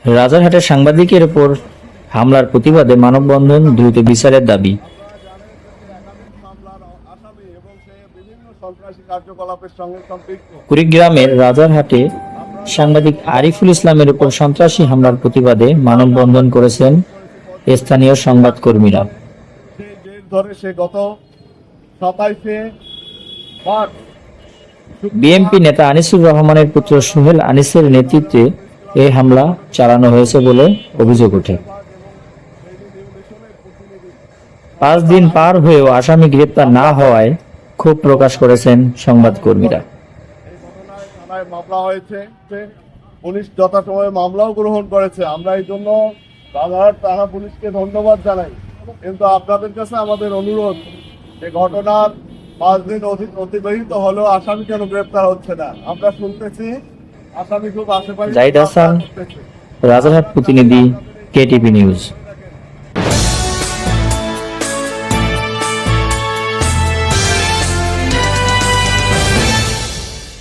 রাজারহাটে সাংবাদিকের উপর হামলার প্রতিবাদে মানববন্ধন, দ্রুত বিচারের দাবি। কুড়িগ্রামের রাজারহাটে সাংবাদিক আরিফুল ইসলামের উপর সন্ত্রাসী হামলার প্রতিবাদে মানববন্ধন করেছেন স্থানীয় সংবাদকর্মীরা। বিএনপি নেতা আনিসুর রহমানের পুত্র সোহেল আনিসের নেতৃত্বে এই হামলা চালানো হয়েছে বলে অভিযোগ ওঠে। 5 দিন পার হয়েও আসামি গ্রেপ্তার না হওয়ায় ক্ষোভ প্রকাশ করেছেন সংবাদকর্মীরা। মামলা হয়েছে, পুলিশ যথাসময়ে মামলাও গ্রহণ করেছে। আমরা এই জন্য রাজারহাট থানা পুলিশকে ধন্যবাদ জানাই। কিন্তু আপনাদের কাছে আমাদের অনুরোধ, যে ঘটনার 5 দিন অতিবাহিত হলেও আসামি কেন গ্রেপ্তার হচ্ছে না? আমরা শুনতেছি আসামি খুব আশেপাশে। জাহিদ হাসান, রাজারহাট প্রতিনিধি, কেটিভি নিউজ।